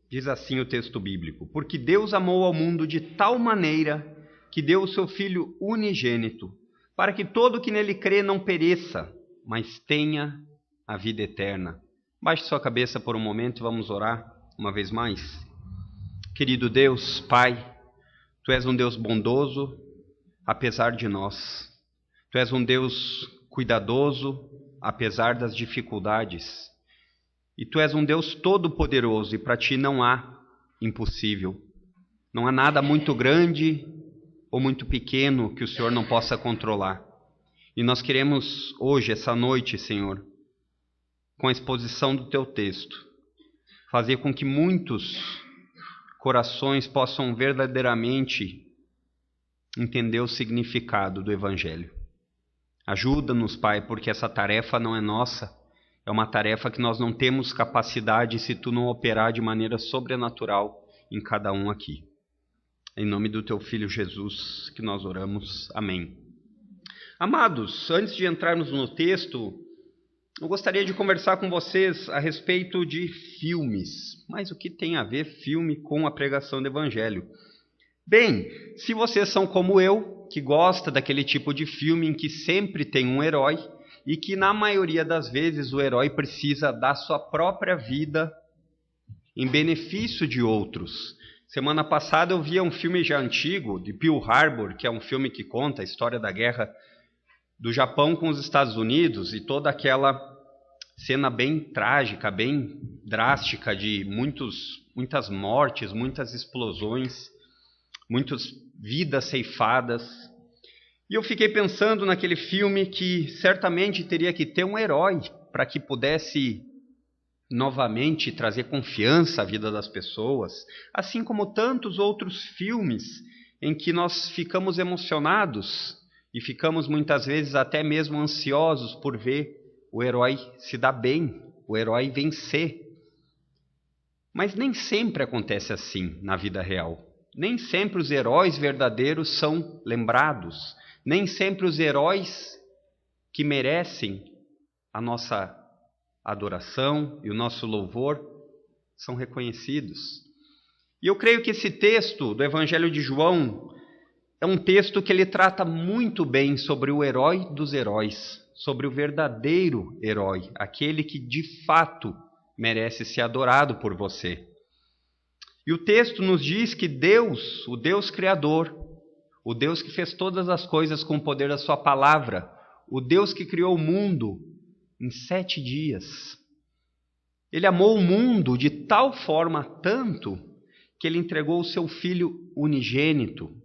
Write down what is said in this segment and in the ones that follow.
Diz assim o texto bíblico: porque Deus amou ao mundo de tal maneira que deu o seu Filho unigênito, para que todo que nele crê não pereça, mas tenha a vida eterna. Baixe sua cabeça por um momento e vamos orar uma vez mais. Querido Deus, Pai, Tu és um Deus bondoso, apesar de nós. Tu és um Deus cuidadoso, apesar das dificuldades. E Tu és um Deus todo-poderoso, e para Ti não há impossível. Não há nada muito grande ou muito pequeno que o Senhor não possa controlar. E nós queremos hoje, essa noite, Senhor, com a exposição do Teu texto, fazer com que muitos corações possam verdadeiramente entender o significado do Evangelho. Ajuda-nos, Pai, porque essa tarefa não é nossa, é uma tarefa que nós não temos capacidade se Tu não operar de maneira sobrenatural em cada um aqui. Em nome do Teu Filho Jesus que nós oramos. Amém. Amados, antes de entrarmos no texto, eu gostaria de conversar com vocês a respeito de filmes. Mas o que tem a ver filme com a pregação do Evangelho? Bem, se vocês são como eu, que gosta daquele tipo de filme em que sempre tem um herói e que na maioria das vezes o herói precisa dar sua própria vida em benefício de outros. Semana passada eu vi um filme já antigo, de Pearl Harbor, que é um filme que conta a história da guerra do Japão com os Estados Unidos e toda aquela cena bem trágica, bem drástica de muitas mortes, muitas explosões, muitas vidas ceifadas. E eu fiquei pensando naquele filme que certamente teria que ter um herói para que pudesse novamente trazer confiança à vida das pessoas, assim como tantos outros filmes em que nós ficamos emocionados e ficamos muitas vezes até mesmo ansiosos por ver o herói se dar bem, o herói vencer. Mas nem sempre acontece assim na vida real. Nem sempre os heróis verdadeiros são lembrados. Nem sempre os heróis que merecem a nossa adoração e o nosso louvor são reconhecidos. E eu creio que esse texto do Evangelho de João é um texto que ele trata muito bem sobre o herói dos heróis, sobre o verdadeiro herói, aquele que de fato merece ser adorado por você. E o texto nos diz que Deus, o Deus Criador, o Deus que fez todas as coisas com o poder da sua palavra, o Deus que criou o mundo em 7 dias. Ele amou o mundo de tal forma tanto que ele entregou o seu Filho unigênito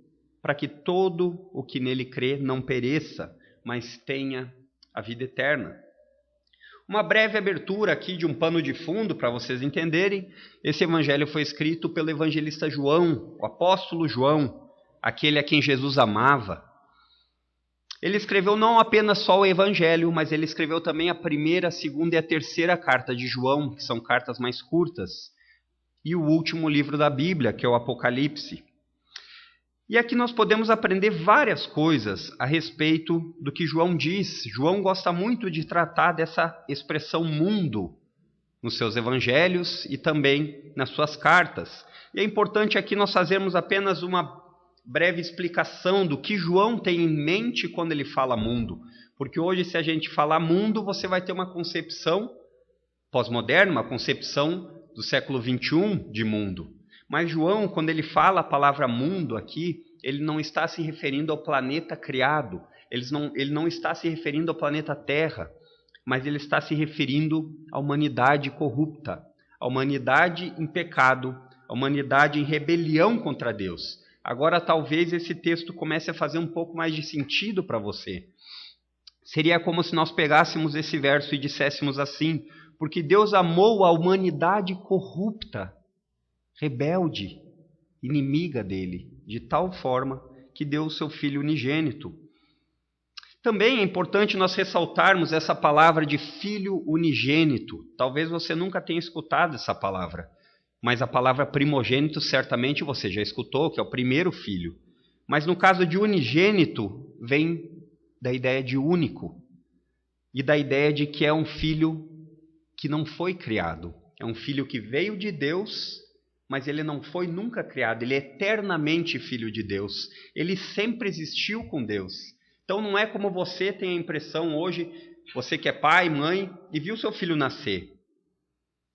para que todo o que nele crê não pereça, mas tenha a vida eterna. Uma breve abertura aqui de um pano de fundo para vocês entenderem. Esse evangelho foi escrito pelo evangelista João, o apóstolo João, aquele a quem Jesus amava. Ele escreveu não apenas só o Evangelho, mas ele escreveu também a primeira, a segunda e a terceira carta de João, que são cartas mais curtas, e o último livro da Bíblia, que é o Apocalipse. E aqui nós podemos aprender várias coisas a respeito do que João diz. João gosta muito de tratar dessa expressão mundo nos seus evangelhos e também nas suas cartas. E é importante aqui nós fazermos apenas uma breve explicação do que João tem em mente quando ele fala mundo. Porque hoje, se a gente falar mundo, você vai ter uma concepção pós-moderna, uma concepção do século XXI de mundo. Mas João, quando ele fala a palavra mundo aqui, ele não está se referindo ao planeta criado, ele não está se referindo ao planeta Terra, mas ele está se referindo à humanidade corrupta, à humanidade em pecado, à humanidade em rebelião contra Deus. Agora talvez esse texto comece a fazer um pouco mais de sentido para você. Seria como se nós pegássemos esse verso e disséssemos assim: porque Deus amou a humanidade corrupta, rebelde, inimiga dele, de tal forma que deu o seu Filho unigênito. Também é importante nós ressaltarmos essa palavra de Filho unigênito. Talvez você nunca tenha escutado essa palavra, mas a palavra primogênito certamente você já escutou, que é o primeiro filho. Mas no caso de unigênito, vem da ideia de único e da ideia de que é um filho que não foi criado. É um filho que veio de Deus, mas ele não foi nunca criado, ele é eternamente filho de Deus. Ele sempre existiu com Deus. Então não é como você tem a impressão hoje, você que é pai, mãe, e viu seu filho nascer.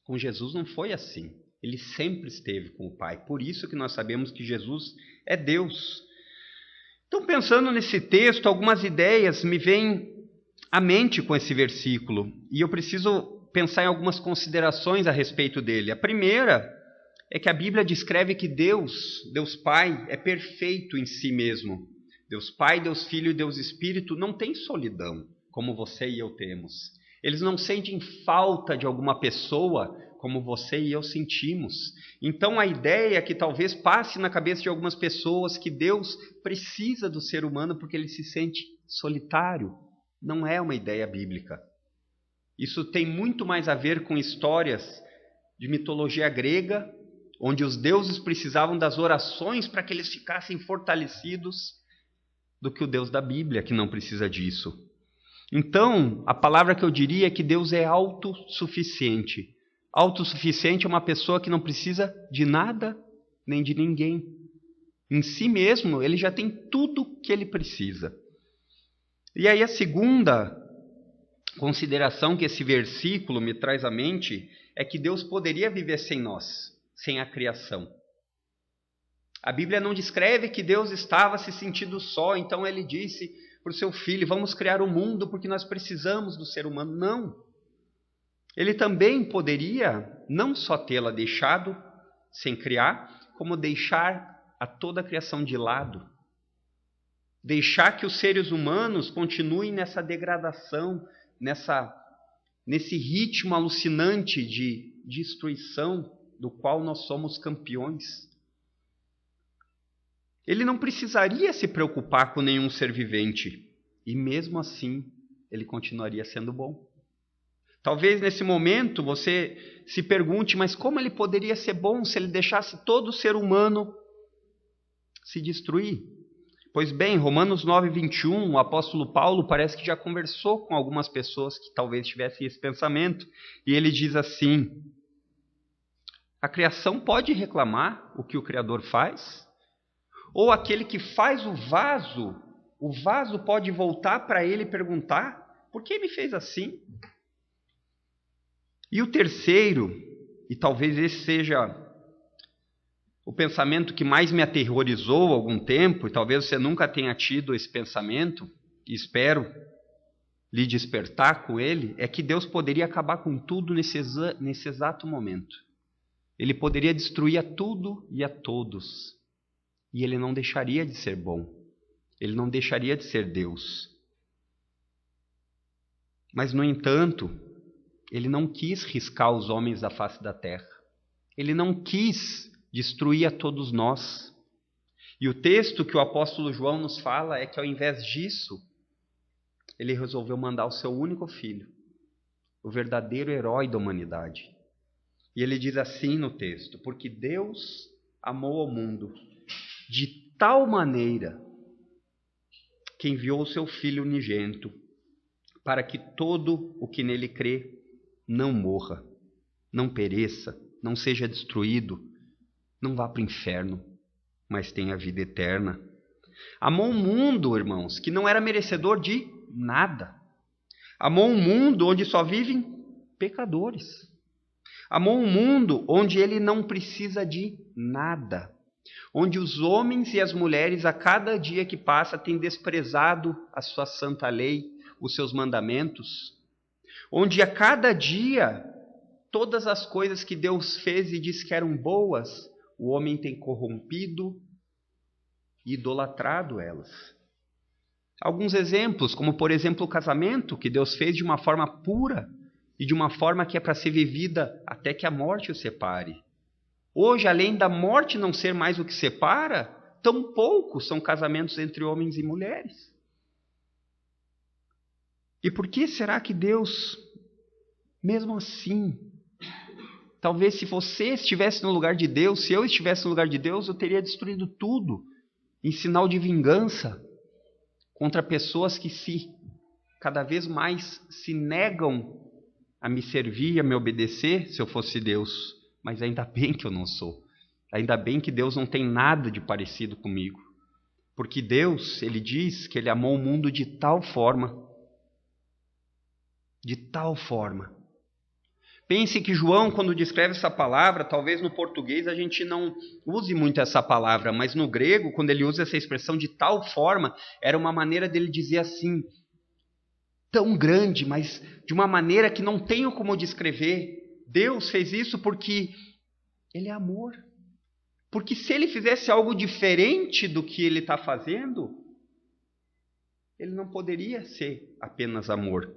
Com Jesus não foi assim. Ele sempre esteve com o Pai. Por isso que nós sabemos que Jesus é Deus. Então, pensando nesse texto, algumas ideias me vêm à mente com esse versículo. E eu preciso pensar em algumas considerações a respeito dele. A primeira é que a Bíblia descreve que Deus Pai, é perfeito em si mesmo. Deus Pai, Deus Filho e Deus Espírito não tem solidão, como você e eu temos. Eles não sentem falta de alguma pessoa como você e eu sentimos. Então a ideia que talvez passe na cabeça de algumas pessoas que Deus precisa do ser humano porque ele se sente solitário, não é uma ideia bíblica. Isso tem muito mais a ver com histórias de mitologia grega, onde os deuses precisavam das orações para que eles ficassem fortalecidos, do que o Deus da Bíblia, que não precisa disso. Então, a palavra que eu diria é que Deus é autossuficiente. Autossuficiente é uma pessoa que não precisa de nada nem de ninguém. Em si mesmo, ele já tem tudo que ele precisa. E aí a segunda consideração que esse versículo me traz à mente é que Deus poderia viver sem nós, sem a criação. A Bíblia não descreve que Deus estava se sentindo só, então ele disse para o seu filho, vamos criar o mundo porque nós precisamos do ser humano. Não. Ele também poderia não só tê-la deixado sem criar, como deixar a toda a criação de lado. Deixar que os seres humanos continuem nessa degradação, nesse ritmo alucinante de destruição do qual nós somos campeões. Ele não precisaria se preocupar com nenhum ser vivente. E mesmo assim, ele continuaria sendo bom. Talvez nesse momento você se pergunte, mas como ele poderia ser bom se ele deixasse todo ser humano se destruir? Pois bem, Romanos 9:21, o apóstolo Paulo parece que já conversou com algumas pessoas que talvez tivessem esse pensamento. E ele diz assim, a criação pode reclamar o que o Criador faz? Ou aquele que faz o vaso pode voltar para ele e perguntar, por que me fez assim? E o terceiro, e talvez esse seja o pensamento que mais me aterrorizou há algum tempo, e talvez você nunca tenha tido esse pensamento, e espero lhe despertar com ele, é que Deus poderia acabar com tudo nesse exato momento. Ele poderia destruir a tudo e a todos. E ele não deixaria de ser bom. Ele não deixaria de ser Deus. Mas, no entanto, ele não quis riscar os homens da face da terra. Ele não quis destruir a todos nós. E o texto que o apóstolo João nos fala é que, ao invés disso, ele resolveu mandar o seu único filho, o verdadeiro herói da humanidade. E ele diz assim no texto, porque Deus amou ao mundo de tal maneira que enviou o seu Filho unigênito, para que todo o que nele crê não morra, não pereça, não seja destruído, não vá para o inferno, mas tenha vida eterna. Amou um mundo, irmãos, que não era merecedor de nada. Amou um mundo onde só vivem pecadores. Amou um mundo onde ele não precisa de nada. Onde os homens e as mulheres, a cada dia que passa, têm desprezado a sua santa lei, os seus mandamentos. Onde a cada dia, todas as coisas que Deus fez e disse que eram boas, o homem tem corrompido e idolatrado elas. Alguns exemplos, como por exemplo o casamento, que Deus fez de uma forma pura e de uma forma que é para ser vivida até que a morte o separe. Hoje, além da morte não ser mais o que separa, tão poucos são casamentos entre homens e mulheres. E por que será que Deus, mesmo assim, talvez se você estivesse no lugar de Deus, se eu estivesse no lugar de Deus, eu teria destruído tudo em sinal de vingança contra pessoas que cada vez mais se negam a me servir, a me obedecer, se eu fosse Deus. Mas ainda bem que eu não sou. Ainda bem que Deus não tem nada de parecido comigo. Porque Deus, Ele diz que Ele amou o mundo de tal forma. Pense que João, quando descreve essa palavra, talvez no português a gente não use muito essa palavra, mas no grego, quando ele usa essa expressão de tal forma, era uma maneira dele dizer assim, tão grande, mas de uma maneira que não tenho como descrever. Deus fez isso porque Ele é amor. Porque se Ele fizesse algo diferente do que Ele está fazendo, Ele não poderia ser apenas amor.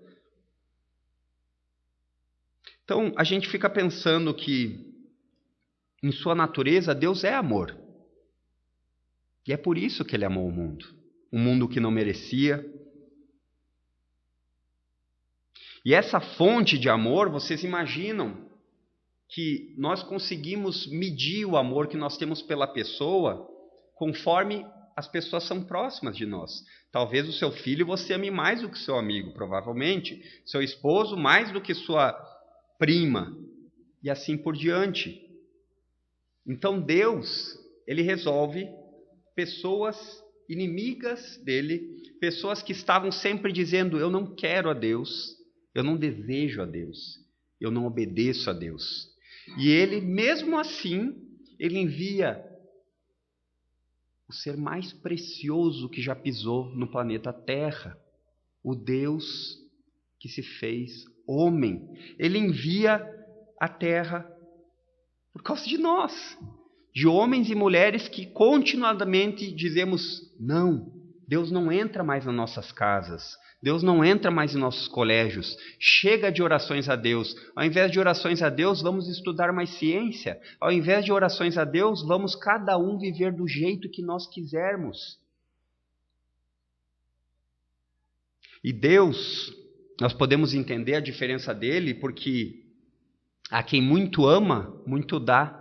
Então, a gente fica pensando que, em sua natureza, Deus é amor. E é por isso que Ele amou o mundo. Um mundo que não merecia. E essa fonte de amor, vocês imaginam que nós conseguimos medir o amor que nós temos pela pessoa conforme as pessoas são próximas de nós. Talvez o seu filho você ame mais do que seu amigo, provavelmente. Seu esposo mais do que sua prima. E assim por diante. Então Deus, Ele resolve pessoas inimigas dele, pessoas que estavam sempre dizendo, eu não quero a Deus, eu não desejo a Deus, eu não obedeço a Deus. E Ele, mesmo assim, Ele envia o ser mais precioso que já pisou no planeta Terra, o Deus que se fez homem. Ele envia a Terra por causa de nós, de homens e mulheres que continuadamente dizemos, não, Deus não entra mais nas nossas casas, Deus não entra mais em nossos colégios, chega de orações a Deus. Ao invés de orações a Deus, vamos estudar mais ciência. Ao invés de orações a Deus, vamos cada um viver do jeito que nós quisermos. E Deus, nós podemos entender a diferença dele, porque a quem muito ama, muito dá.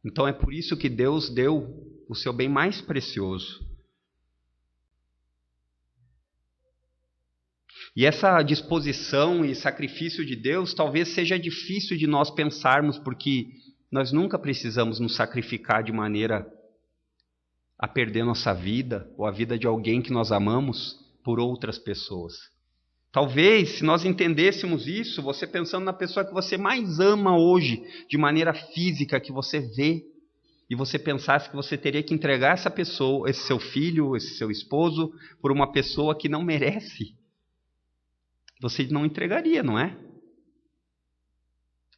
Então é por isso que Deus deu o seu bem mais precioso. E essa disposição e sacrifício de Deus talvez seja difícil de nós pensarmos, porque nós nunca precisamos nos sacrificar de maneira a perder nossa vida ou a vida de alguém que nós amamos por outras pessoas. Talvez, se nós entendêssemos isso, você pensando na pessoa que você mais ama hoje, de maneira física, que você vê, e você pensasse que você teria que entregar essa pessoa, esse seu filho, esse seu esposo, por uma pessoa que não merece, você não entregaria, não é?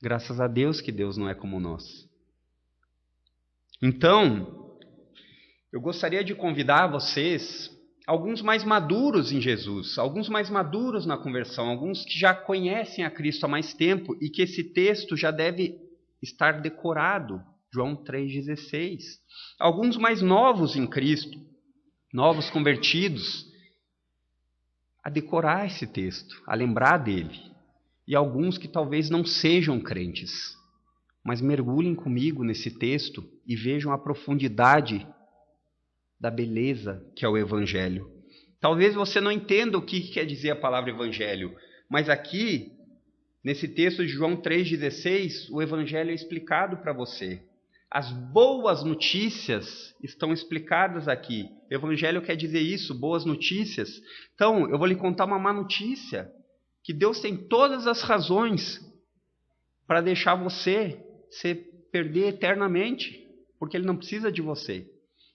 Graças a Deus que Deus não é como nós. Então, eu gostaria de convidar vocês, alguns mais maduros em Jesus, alguns mais maduros na conversão, alguns que já conhecem a Cristo há mais tempo e que esse texto já deve estar decorado, João 3,16. Alguns mais novos em Cristo, novos convertidos, a decorar esse texto, a lembrar dele. E alguns que talvez não sejam crentes, mas mergulhem comigo nesse texto e vejam a profundidade da beleza que é o Evangelho. Talvez você não entenda o que quer dizer a palavra Evangelho, mas aqui, nesse texto de João 3,16, o Evangelho é explicado para você. As boas notícias estão explicadas aqui. O Evangelho quer dizer isso, boas notícias. Então, eu vou lhe contar uma má notícia, que Deus tem todas as razões para deixar você se perder eternamente, porque Ele não precisa de você.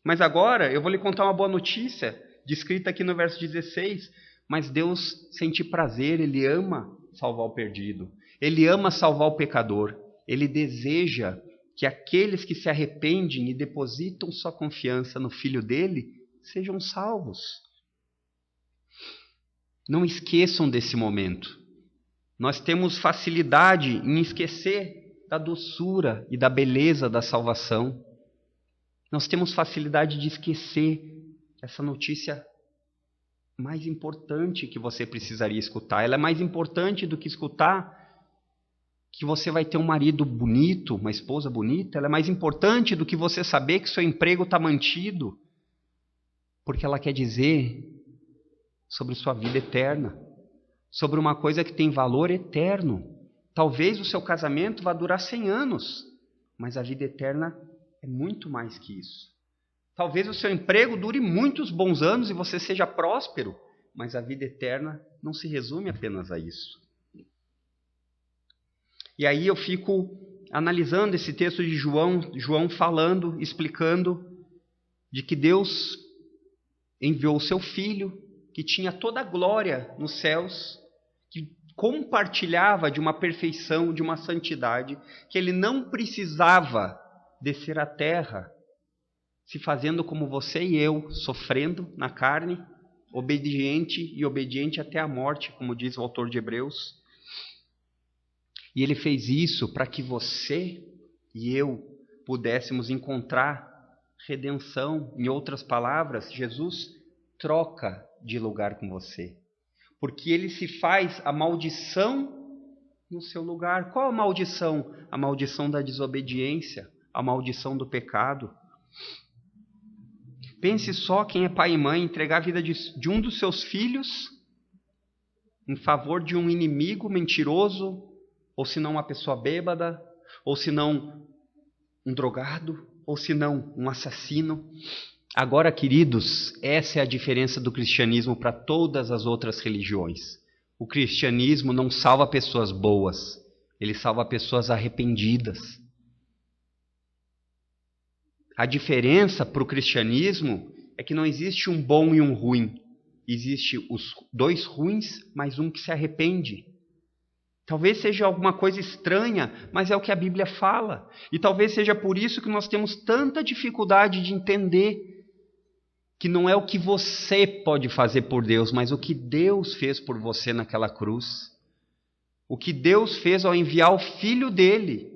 Mas agora, eu vou lhe contar uma boa notícia, descrita aqui no verso 16, mas Deus sente prazer, Ele ama salvar o perdido, Ele ama salvar o pecador, Ele deseja que aqueles que se arrependem e depositam sua confiança no Filho dele sejam salvos. Não esqueçam desse momento. Nós temos facilidade em esquecer da doçura e da beleza da salvação. Nós temos facilidade de esquecer essa notícia mais importante que você precisaria escutar. Ela é mais importante do que escutar que você vai ter um marido bonito, uma esposa bonita. Ela é mais importante do que você saber que seu emprego está mantido, porque ela quer dizer sobre sua vida eterna, sobre uma coisa que tem valor eterno. Talvez o seu casamento vá durar 100 anos, mas a vida eterna é muito mais que isso. Talvez o seu emprego dure muitos bons anos e você seja próspero, mas a vida eterna não se resume apenas a isso. E aí eu fico analisando esse texto de João falando, explicando de que Deus enviou o seu Filho, que tinha toda a glória nos céus, que compartilhava de uma perfeição, de uma santidade, que ele não precisava descer à terra, se fazendo como você e eu, sofrendo na carne, obediente até a morte, como diz o autor de Hebreus. E ele fez isso para que você e eu pudéssemos encontrar redenção. Em outras palavras, Jesus troca de lugar com você, porque ele se faz a maldição no seu lugar. Qual a maldição? A maldição da desobediência, a maldição do pecado. Pense só, quem é pai e mãe, entregar a vida de um dos seus filhos em favor de um inimigo mentiroso, ou se não uma pessoa bêbada, ou se não um drogado, ou se não um assassino. Agora, queridos, essa é a diferença do cristianismo para todas as outras religiões. O cristianismo não salva pessoas boas, ele salva pessoas arrependidas. A diferença para o cristianismo é que não existe um bom e um ruim. Existe os dois ruins, mas um que se arrepende. Talvez seja alguma coisa estranha, mas é o que a Bíblia fala. E talvez seja por isso que nós temos tanta dificuldade de entender que não é o que você pode fazer por Deus, mas o que Deus fez por você naquela cruz. O que Deus fez ao enviar o Filho dele,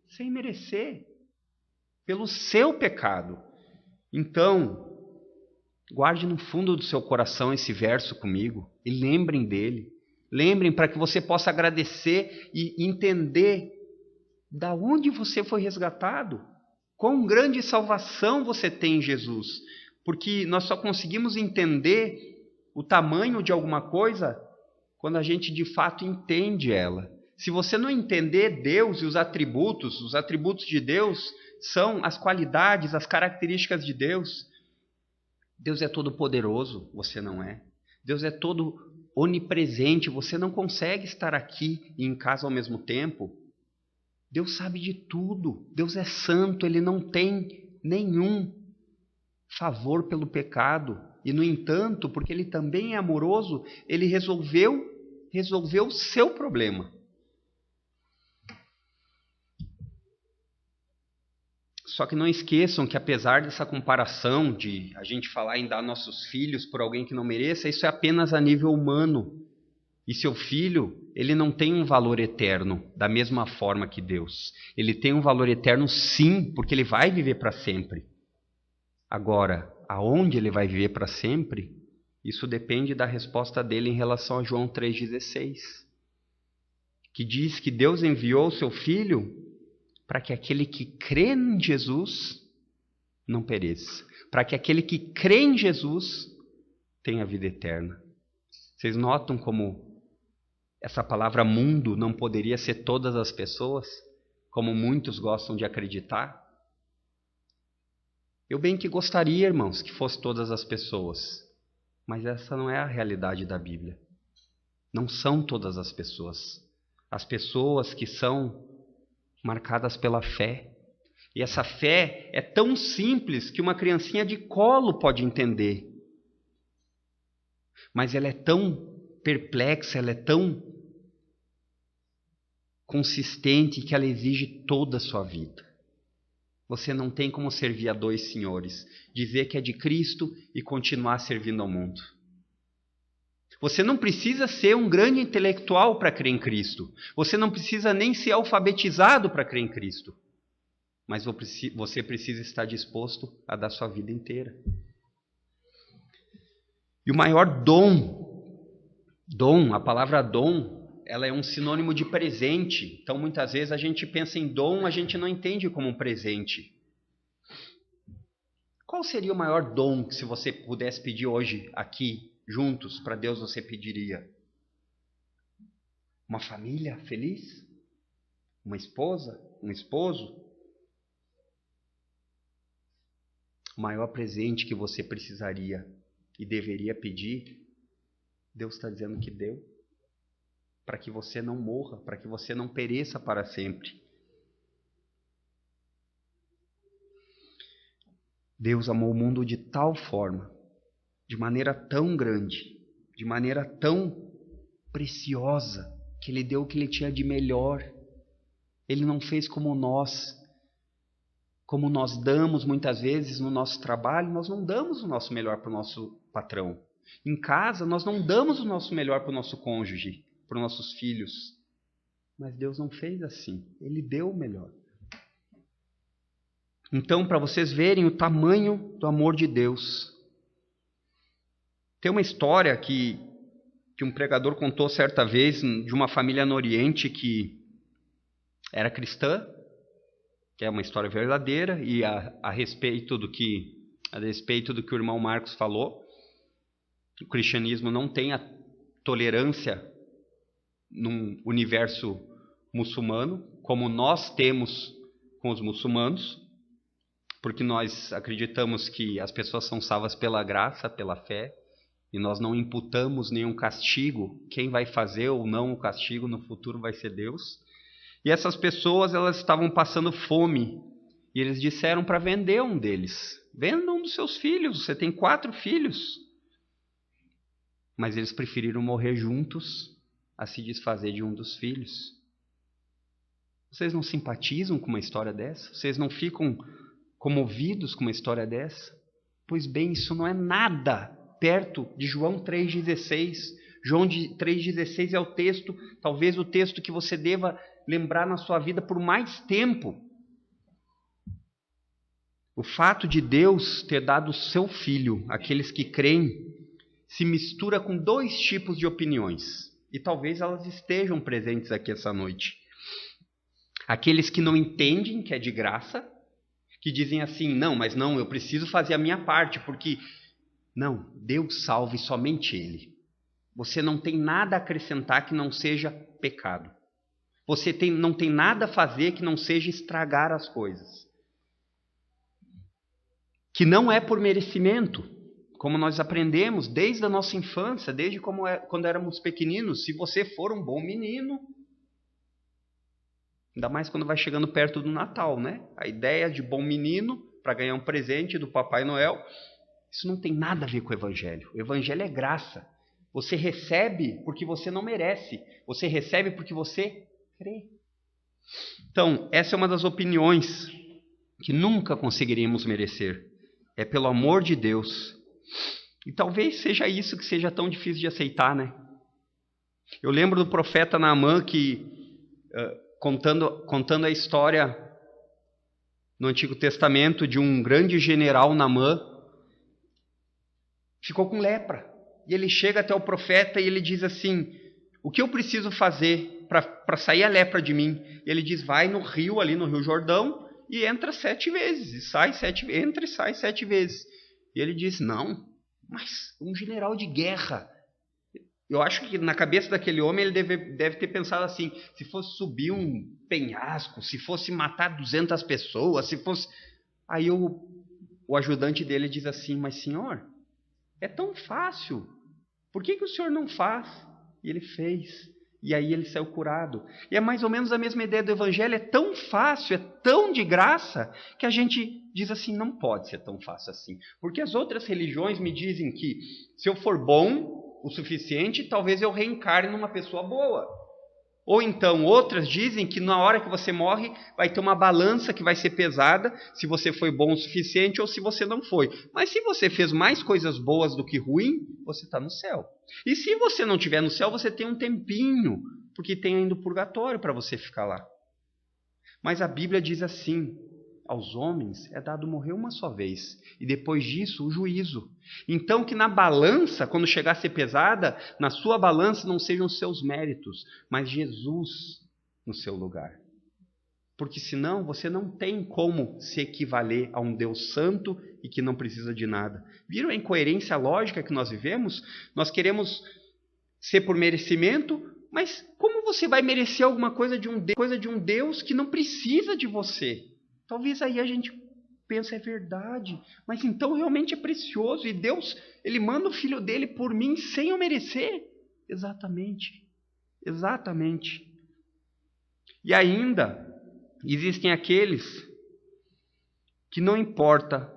sem merecer, pelo seu pecado. Então, guarde no fundo do seu coração esse verso comigo e lembrem dele. Lembrem para que você possa agradecer e entender da onde você foi resgatado. Quão grande salvação você tem em Jesus. Porque nós só conseguimos entender o tamanho de alguma coisa quando a gente de fato entende ela. Se você não entender Deus e os atributos de Deus são as qualidades, as características de Deus. Deus é todo poderoso, você não é. Deus é todo onipresente, você não consegue estar aqui e em casa ao mesmo tempo. Deus sabe de tudo, Deus é santo, ele não tem nenhum favor pelo pecado. E no entanto, porque ele também é amoroso, ele resolveu o seu problema. Só que não esqueçam que apesar dessa comparação de a gente falar em dar nossos filhos por alguém que não mereça, isso é apenas a nível humano. E seu filho, ele não tem um valor eterno da mesma forma que Deus. Ele tem um valor eterno sim, porque ele vai viver para sempre. Agora, aonde ele vai viver para sempre, isso depende da resposta dele em relação a João 3,16, que diz que Deus enviou o seu filho para que aquele que crê em Jesus não pereça, para que aquele que crê em Jesus tenha vida eterna. Vocês notam como essa palavra mundo não poderia ser todas as pessoas, como muitos gostam de acreditar? Eu bem que gostaria, irmãos, que fosse todas as pessoas, mas essa não é a realidade da Bíblia. Não são todas as pessoas. As pessoas que são marcadas pela fé. E essa fé é tão simples que uma criancinha de colo pode entender. Mas ela é tão perplexa, ela é tão consistente que ela exige toda a sua vida. Você não tem como servir a dois senhores, dizer que é de Cristo e continuar servindo ao mundo. Você não precisa ser um grande intelectual para crer em Cristo. Você não precisa nem ser alfabetizado para crer em Cristo. Mas você precisa estar disposto a dar sua vida inteira. E o maior dom, a palavra dom, ela é um sinônimo de presente. Então, muitas vezes a gente pensa em dom, a gente não entende como um presente. Qual seria o maior dom que se você pudesse pedir hoje aqui, juntos, para Deus você pediria? Uma família feliz? Uma esposa? Um esposo? o maior presente que você precisaria e deveria pedir, Deus está dizendo que deu, para que você não morra, para que você não pereça para sempre. Deus amou o mundo de tal forma, de maneira tão grande, de maneira tão preciosa, que Ele deu o que Ele tinha de melhor. Ele não fez como nós damos muitas vezes no nosso trabalho. Nós não damos o nosso melhor para o nosso patrão. Em casa, nós não damos o nosso melhor para o nosso cônjuge, para os nossos filhos. Mas Deus não fez assim. Ele deu o melhor. Então, para vocês verem o tamanho do amor de Deus, tem uma história que um pregador contou certa vez de uma família no Oriente que era cristã, que é uma história verdadeira, e a respeito do que o irmão Marcos falou, o cristianismo não tem a tolerância num universo muçulmano, como nós temos com os muçulmanos, porque nós acreditamos que as pessoas são salvas pela graça, pela fé, e nós não imputamos nenhum castigo. Quem vai fazer ou não o castigo no futuro vai ser Deus. E essas pessoas, elas estavam passando fome, e eles disseram para vender um deles. Venda um dos seus filhos, você tem 4 filhos. Mas eles preferiram morrer juntos a se desfazer de um dos filhos. Vocês não simpatizam com uma história dessa? Vocês não ficam comovidos com uma história dessa? Pois bem, isso não é nada perto de João 3,16. João 3,16 é o texto, talvez o texto que você deva lembrar na sua vida por mais tempo. O fato de Deus ter dado o seu Filho àqueles que creem se mistura com 2 tipos de opiniões. E talvez elas estejam presentes aqui essa noite. Aqueles que não entendem que é de graça, que dizem assim, não, eu preciso fazer a minha parte, porque... Não, Deus salve somente Ele. Você não tem nada a acrescentar que não seja pecado. Você não tem nada a fazer que não seja estragar as coisas. Que não é por merecimento, como nós aprendemos desde a nossa infância, desde quando éramos pequeninos. Se você for um bom menino, ainda mais quando vai chegando perto do Natal, né? A ideia de bom menino para ganhar um presente do Papai Noel, isso não tem nada a ver com o Evangelho. O Evangelho é graça. Você recebe porque você não merece. Você recebe porque você crê. Então, essa é uma das opiniões que nunca conseguiríamos merecer. É pelo amor de Deus. E talvez seja isso que seja tão difícil de aceitar, né? Eu lembro do profeta Naamã que, contando a história no Antigo Testamento de um grande general Naamã, ficou com lepra. E ele chega até o profeta e ele diz assim, o que eu preciso fazer para sair a lepra de mim? E ele diz, vai no rio, ali no Rio Jordão, e entra 7 vezes. E sai 7, entra e sai 7 vezes. E ele diz, não, mas um general de guerra. Eu acho que na cabeça daquele homem ele deve ter pensado assim, se fosse subir um penhasco, se fosse matar 200 pessoas, se fosse... Aí o ajudante dele diz assim, mas senhor, é tão fácil, por que o senhor não faz? E ele fez, e aí ele saiu curado. E é mais ou menos a mesma ideia do Evangelho, é tão fácil, é tão de graça, que a gente diz assim, não pode ser tão fácil assim. Porque as outras religiões me dizem que se eu for bom o suficiente, talvez eu reencarne numa pessoa boa. Ou então outras dizem que na hora que você morre vai ter uma balança que vai ser pesada se você foi bom o suficiente ou se você não foi. Mas se você fez mais coisas boas do que ruim, você está no céu. E se você não estiver no céu, você tem um tempinho, porque tem ainda o purgatório para você ficar lá. Mas a Bíblia diz assim, aos homens é dado morrer uma só vez, e depois disso o juízo. Então que na balança, quando chegar a ser pesada, na sua balança não sejam os seus méritos, mas Jesus no seu lugar. Porque senão você não tem como se equivaler a um Deus santo e que não precisa de nada. Viram a incoerência lógica que nós vivemos? Nós queremos ser por merecimento, mas como você vai merecer alguma coisa de um Deus que não precisa de você? Talvez aí a gente pensa, é verdade, mas então realmente é precioso, e Deus, Ele manda o Filho dele por mim sem eu merecer? Exatamente. E ainda, existem aqueles que não importa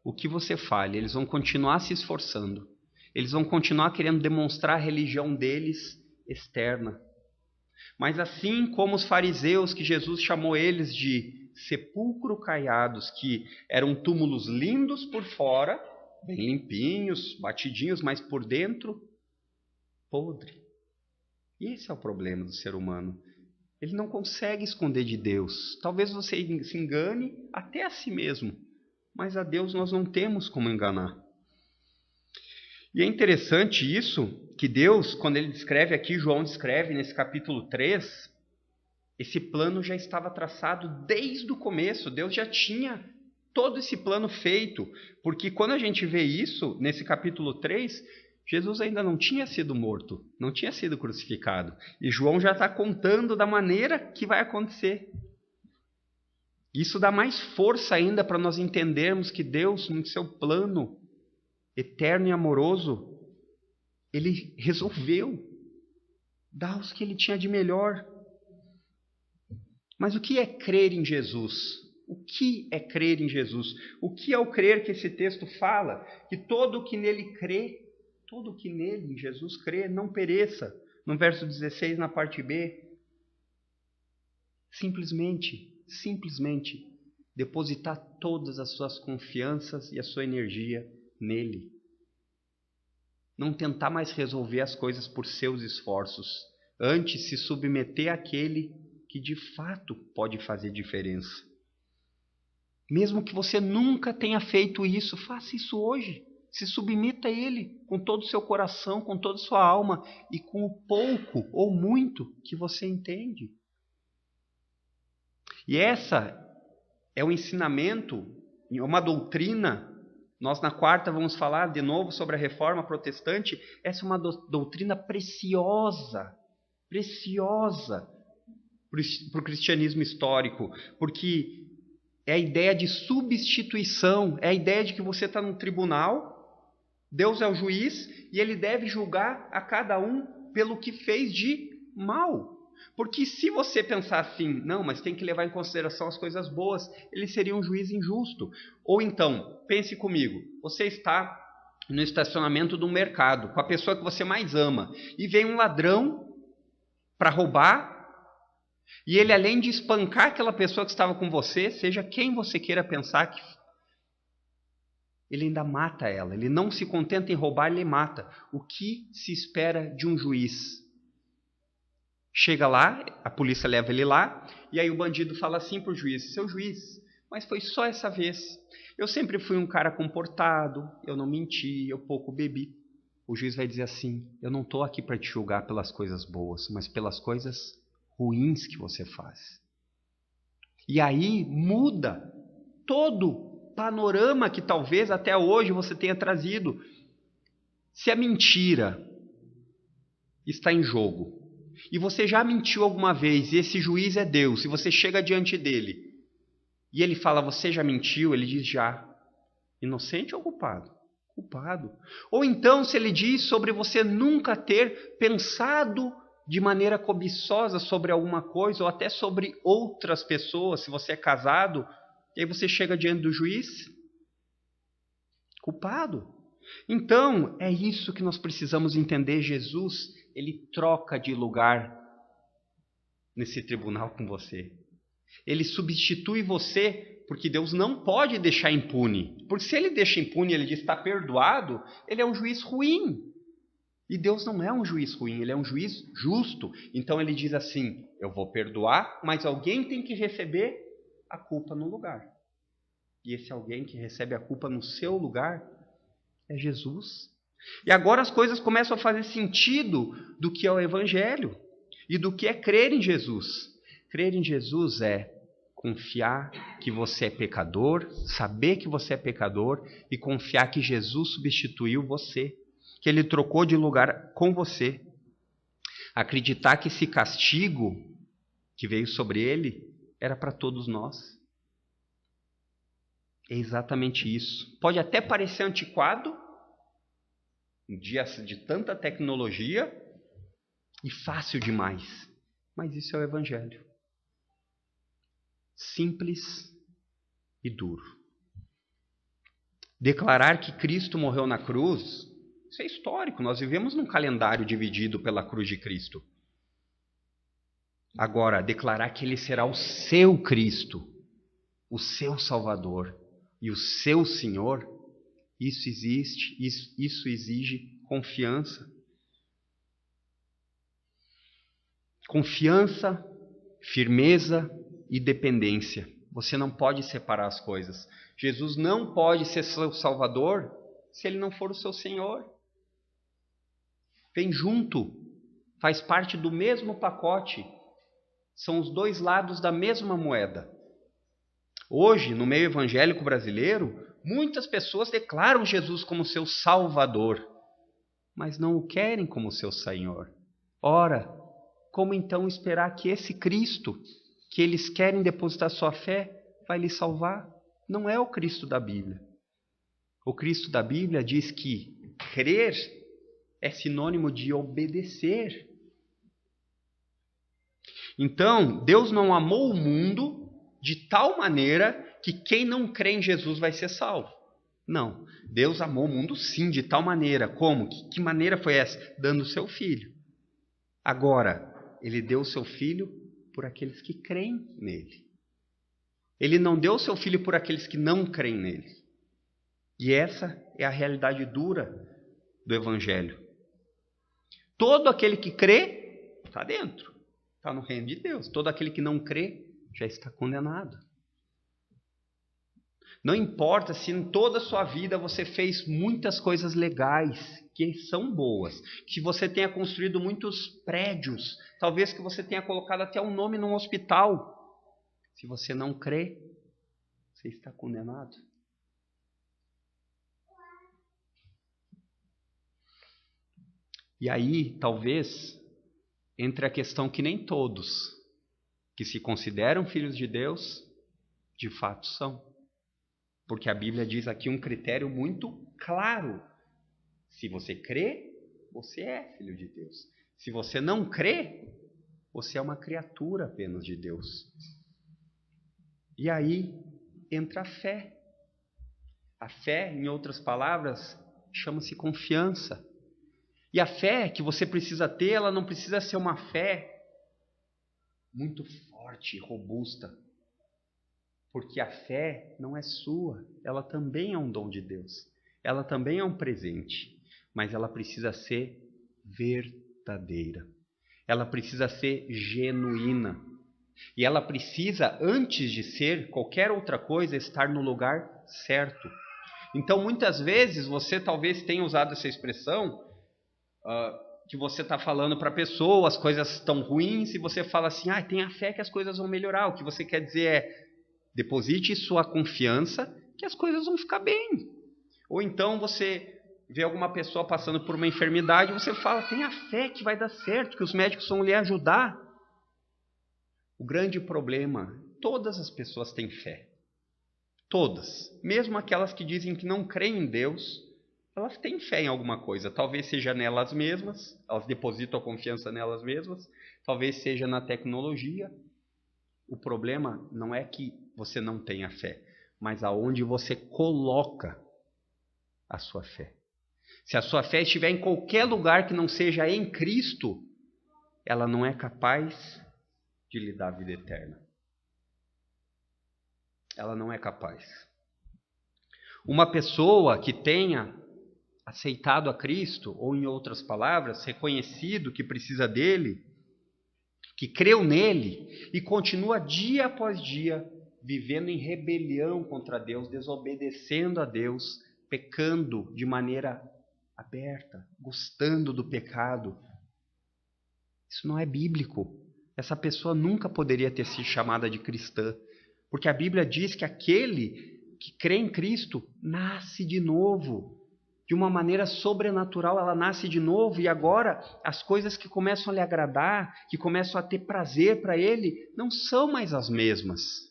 o que você fale, eles vão continuar se esforçando, eles vão continuar querendo demonstrar a religião deles externa. Mas assim como os fariseus, que Jesus chamou eles de sepulcro caiados, que eram túmulos lindos por fora, bem limpinhos, batidinhos, mas por dentro, podre. E esse é o problema do ser humano. Ele não consegue esconder de Deus. Talvez você se engane até a si mesmo, mas a Deus nós não temos como enganar. E é interessante isso, que Deus, quando ele descreve aqui, João descreve nesse capítulo 3, esse plano já estava traçado desde o começo. Deus já tinha todo esse plano feito, porque quando a gente vê isso, nesse capítulo 3, Jesus ainda não tinha sido morto, não tinha sido crucificado. E João já está contando da maneira que vai acontecer. Isso dá mais força ainda para nós entendermos que Deus, no seu plano eterno e amoroso, Ele resolveu dar o que Ele tinha de melhor. Mas o que é crer em Jesus? O que é crer em Jesus? O que é o crer que esse texto fala? Que todo o que nele crê, todo o que nele, em Jesus, crê, não pereça. No verso 16, na parte B, simplesmente depositar todas as suas confianças e a sua energia nele. Não tentar mais resolver as coisas por seus esforços. Antes, se submeter àquele que de fato pode fazer diferença. Mesmo que você nunca tenha feito isso, faça isso hoje. Se submeta a Ele com todo o seu coração, com toda a sua alma e com o pouco ou muito que você entende. E essa é um ensinamento, uma doutrina. Nós na quarta vamos falar de novo sobre a reforma protestante. Essa é uma doutrina preciosa para o cristianismo histórico, porque é a ideia de substituição, é a ideia de que você está num tribunal, Deus é o juiz e Ele deve julgar a cada um pelo que fez de mal. Porque se você pensar assim, não, mas tem que levar em consideração as coisas boas, Ele seria um juiz injusto. Ou então, pense comigo, você está no estacionamento de um mercado, com a pessoa que você mais ama, e vem um ladrão para roubar, e ele, além de espancar aquela pessoa que estava com você, seja quem você queira pensar, que ele ainda mata ela. Ele não se contenta em roubar, ele mata. O que se espera de um juiz? Chega lá, a polícia leva ele lá, e aí o bandido fala assim para o juiz: seu juiz, mas foi só essa vez. Eu sempre fui um cara comportado, eu não menti, eu pouco bebi. O juiz vai dizer assim: eu não estou aqui para te julgar pelas coisas boas, mas pelas coisas ruins que você faz. E aí muda todo o panorama que talvez até hoje você tenha trazido. Se a mentira está em jogo, e você já mentiu alguma vez, e esse juiz é Deus, e você chega diante dele, e ele fala: você já mentiu? Ele diz: já. Inocente ou culpado? Culpado. Ou então, se ele diz sobre você nunca ter pensado de maneira cobiçosa sobre alguma coisa, ou até sobre outras pessoas, se você é casado, e aí você chega diante do juiz, culpado. Então, é isso que nós precisamos entender. Jesus, ele troca de lugar nesse tribunal com você. Ele substitui você, porque Deus não pode deixar impune. Porque se ele deixa impune, ele diz: está perdoado, ele é um juiz ruim. E Deus não é um juiz ruim, Ele é um juiz justo. Então Ele diz assim: eu vou perdoar, mas alguém tem que receber a culpa no lugar. E esse alguém que recebe a culpa no seu lugar é Jesus. E agora as coisas começam a fazer sentido do que é o Evangelho e do que é crer em Jesus. Crer em Jesus é confiar que você é pecador, saber que você é pecador e confiar que Jesus substituiu você, que Ele trocou de lugar com você. Acreditar que esse castigo que veio sobre Ele era para todos nós. É exatamente isso. Pode até parecer antiquado, em dias de tanta tecnologia, e fácil demais. Mas isso é o Evangelho. Simples e duro. Declarar que Cristo morreu na cruz, isso é histórico. Nós vivemos num calendário dividido pela cruz de Cristo. Agora, declarar que Ele será o seu Cristo, o seu Salvador e o seu Senhor, isso exige confiança. Confiança, firmeza e dependência. Você não pode separar as coisas. Jesus não pode ser seu Salvador se Ele não for o seu Senhor. Vem junto, faz parte do mesmo pacote. São os dois lados da mesma moeda. Hoje, no meio evangélico brasileiro, muitas pessoas declaram Jesus como seu Salvador, mas não o querem como seu Senhor. Ora, como então esperar que esse Cristo, que eles querem depositar sua fé, vai lhe salvar? Não é o Cristo da Bíblia. O Cristo da Bíblia diz que crer é sinônimo de obedecer. Então, Deus não amou o mundo de tal maneira que quem não crê em Jesus vai ser salvo. Não, Deus amou o mundo sim, de tal maneira. Como? Que maneira foi essa? Dando o seu Filho. Agora, Ele deu o seu Filho por aqueles que creem nele. Ele não deu o seu Filho por aqueles que não creem nele. E essa é a realidade dura do Evangelho. Todo aquele que crê está dentro, está no reino de Deus. Todo aquele que não crê já está condenado. Não importa se em toda a sua vida você fez muitas coisas legais, que são boas, que você tenha construído muitos prédios, talvez que você tenha colocado até um nome num hospital. Se você não crê, você está condenado. E aí, talvez, entre a questão que nem todos que se consideram filhos de Deus, de fato são. Porque a Bíblia diz aqui um critério muito claro. Se você crê, você é filho de Deus. Se você não crê, você é uma criatura apenas de Deus. E aí entra a fé. A fé, em outras palavras, chama-se confiança. E a fé que você precisa ter, ela não precisa ser uma fé muito forte, robusta. Porque a fé não é sua, ela também é um dom de Deus. Ela também é um presente, mas ela precisa ser verdadeira. Ela precisa ser genuína. E ela precisa, antes de ser qualquer outra coisa, estar no lugar certo. Então, muitas vezes, você talvez tenha usado essa expressão, que você está falando para a pessoa, as coisas estão ruins, e você fala assim, tenha fé que as coisas vão melhorar. O que você quer dizer é, deposite sua confiança que as coisas vão ficar bem. Ou então você vê alguma pessoa passando por uma enfermidade, você fala, tenha fé que vai dar certo, que os médicos vão lhe ajudar. O grande problema, todas as pessoas têm fé. Todas. Mesmo aquelas que dizem que não creem em Deus, elas têm fé em alguma coisa. Talvez seja nelas mesmas, elas depositam a confiança nelas mesmas. Talvez seja na tecnologia. O problema não é que você não tenha fé, mas aonde você coloca a sua fé. Se a sua fé estiver em qualquer lugar que não seja em Cristo, ela não é capaz de lhe dar a vida eterna. Ela não é capaz. Uma pessoa que tenha aceitado a Cristo, ou em outras palavras, reconhecido que precisa dele, que creu nele e continua dia após dia vivendo em rebelião contra Deus, desobedecendo a Deus, pecando de maneira aberta, gostando do pecado. Isso não é bíblico. Essa pessoa nunca poderia ter sido chamada de cristã, porque a Bíblia diz que aquele que crê em Cristo nasce de novo. De uma maneira sobrenatural, ela nasce de novo, e agora as coisas que começam a lhe agradar, que começam a ter prazer para ele, não são mais as mesmas.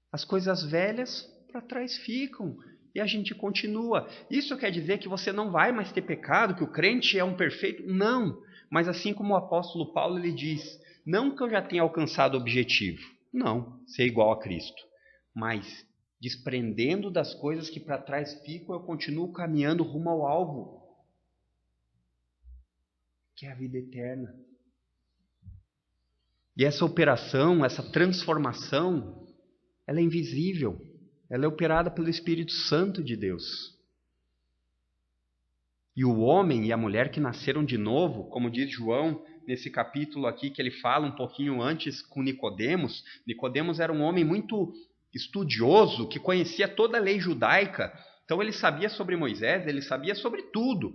As coisas velhas para trás ficam. E a gente continua. Isso quer dizer que você não vai mais ter pecado, que o crente é um perfeito? Não. Mas assim como o apóstolo Paulo, ele diz, não que eu já tenha alcançado o objetivo. Não, ser igual a Cristo. Mas, desprendendo das coisas que para trás ficam, eu continuo caminhando rumo ao alvo, que é a vida eterna. E essa operação, essa transformação, ela é invisível. Ela é operada pelo Espírito Santo de Deus. E o homem e a mulher que nasceram de novo, como diz João, nesse capítulo aqui que ele fala um pouquinho antes com Nicodemos. Nicodemos era um homem muito estudioso, que conhecia toda a lei judaica. Então ele sabia sobre Moisés, ele sabia sobre tudo.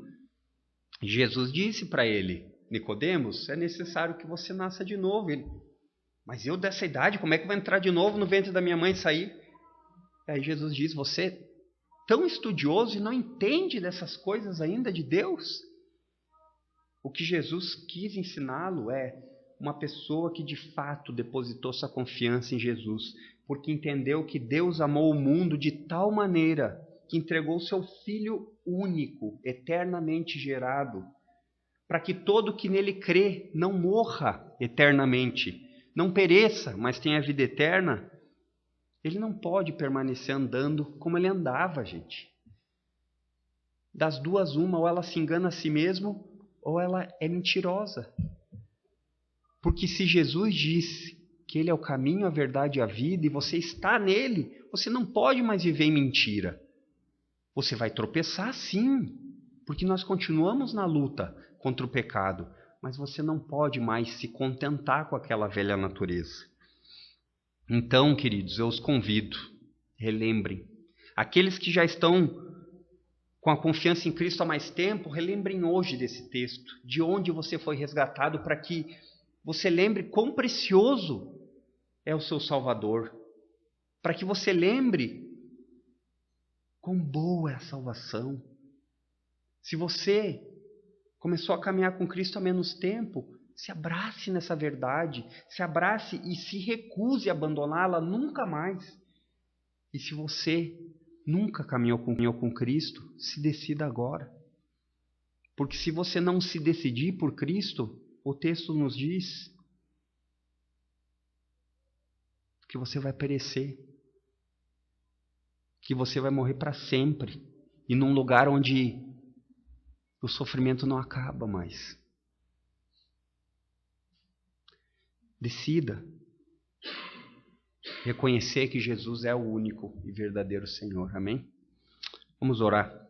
E Jesus disse para ele, Nicodemos, é necessário que você nasça de novo. Ele, mas eu dessa idade, como é que eu vou entrar de novo no ventre da minha mãe e sair? Aí Jesus diz, você é tão estudioso e não entende dessas coisas ainda de Deus? O que Jesus quis ensiná-lo é uma pessoa que de fato depositou sua confiança em Jesus, porque entendeu que Deus amou o mundo de tal maneira que entregou seu Filho único, eternamente gerado, para que todo que nele crê não morra eternamente, não pereça, mas tenha vida eterna. Ele não pode permanecer andando como ele andava, gente. Das duas, uma, ou ela se engana a si mesmo, ou ela é mentirosa. Porque se Jesus disse que ele é o caminho, a verdade e a vida, e você está nele, você não pode mais viver em mentira. Você vai tropeçar sim, porque nós continuamos na luta contra o pecado, mas você não pode mais se contentar com aquela velha natureza. Então, queridos, eu os convido, relembrem. Aqueles que já estão com a confiança em Cristo há mais tempo, relembrem hoje desse texto, de onde você foi resgatado, para que você lembre quão precioso é o seu Salvador, para que você lembre quão boa é a salvação. Se você começou a caminhar com Cristo há menos tempo, se abrace nessa verdade, se abrace e se recuse a abandoná-la nunca mais. E se você nunca caminhou com Cristo, se decida agora. Porque se você não se decidir por Cristo, o texto nos diz que você vai perecer, que você vai morrer para sempre, e num lugar onde o sofrimento não acaba mais. Decida reconhecer que Jesus é o único e verdadeiro Senhor. Amém? Vamos orar.